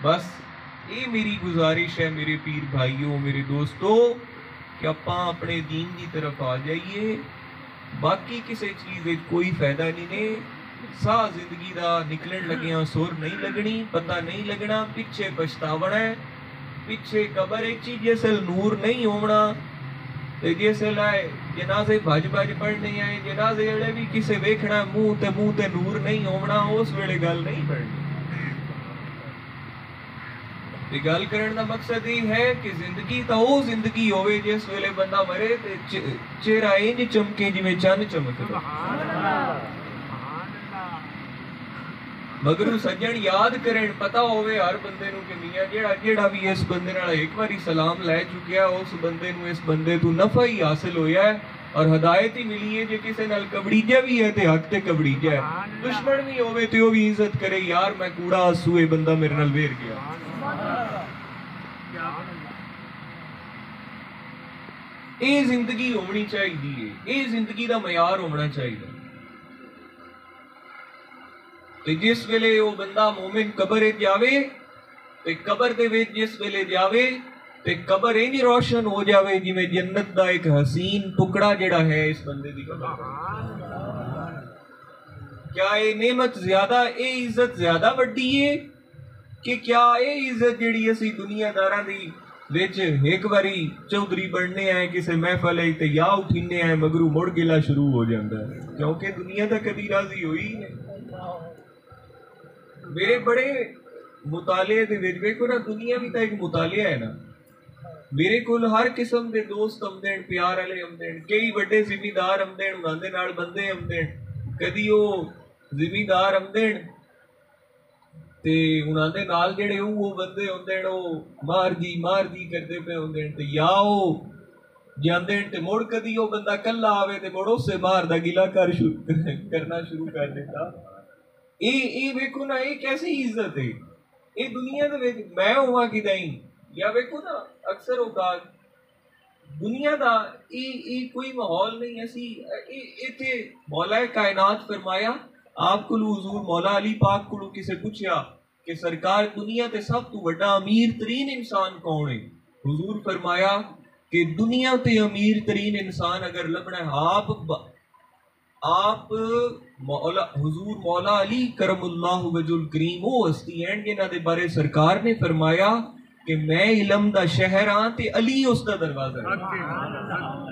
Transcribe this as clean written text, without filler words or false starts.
बस ये मेरी गुजारिश है मेरे पीर भाइयों, मेरे दोस्तों, कि आपां अपने दीन की तरफ आ जाइए। बाकी किसी चीज़ कोई फायदा नहीं ने। साह जिंदगी का निकलन लगिया सुर नहीं लगनी, पता नहीं लगना, पिछे पछतावना है, पिछे कबर एक चीज जिसल नूर नहीं होना। जिसल आए जनाजे भज भज पढ़ने आए, जनाजे वेले भी किसे वेखना मुंह ते नूर नहीं होना, उस वेले गल नहीं पढ़नी। गल करने का मकसद ये है कि जिंदगी तो वो जिंदगी होवे जिस वेले बंदा मरे ते चेहरा इंज चमके जिवें चन्न चमकदा। मगरू सज्जन याद करें, पता होवे हर बंदे नूं कि मियां जेड़ा भी इस बंदे नाल एक बारी सलाम लै चुकिया, उस बंदे नूं इस बंदे तों नफा ही हासिल होया है और हदायत ही मिली है। जे किसी नाल कबड़ीजा भी है ते हक ते कबड़ीजा है, दुश्मन भी होवे ते ओ भी इज्जत करे, यार मैं कूड़ा आंसू ए बंदा मेरे नाल वेर गया। ये जिंदगी होनी चाहिए, ये जिंदगी का मयार होना चाहिए। ते जिस वेले वो बंदा मोमिन कबर जावे ते कबर दे विच जिस वेले जावे ते कबर इंज रोशन हो जावे जिवें जन्नत दा एक हसीन टुकड़ा जिहड़ा है इस बंदे दी कबर। क्या ये नेमत ज्यादा, ये इज्जत ज्यादा वड्डी है कि क्या ये इज्जत जिहड़ी असी दुनियादारां दी विच एक बारी चौधरी बनने आए किसी महफल ते या उठीने आए मगरू मुड़ गिला शुरू हो जाता है, क्योंकि दुनिया तो कभी राजी हुई ही नहीं। मेरे बड़े मुताले दे विच वेखो ना, दुनिया भी तो एक मुतालिया है ना। मेरे कोल हर किस्म के दोस्त आउंदे, प्यार वाले आउंदे, कई बड़े जिमीदार आउंदे, उन्हां दे नाल बंदे आउंदे, कदी वो जिमीदार आउंदे ते उन्हां दे नाल जेड़े वो बंदे होंदे ओ मार दी करदे पे होंदे ते या ओ जांदे ते मुड़ कदी वो बंदा कल्ला आवे ते मुड़ उससे मार दा गिला करना शुरू कर देता। ये वेखो ना, ये कैसी इज्जत है ये दुनिया दे विच। मैं होवां किदाई या वेखो ना, अक्सर औकात दुनिया दा ये कोई माहौल नहीं। असी इत्थे मौला कायनात फरमाया, आप को हुजूर मौला अली पाक को किसे पूछया कि सरकार दुनिया ते सब तो बड़ा अमीर तरीन इंसान कौन है? हुजूर फरमाया कि दुनिया ते अमीर तरीन इंसान अगर लभना है आप मौला हुजूर मौला अली करमुल्लाहु वजुल करीम वो हस्ती हैं जिन्हां दे बारे सरकार ने फरमाया कि मैं इलम दा शहर हां ते अली उसदा दरवाजा है।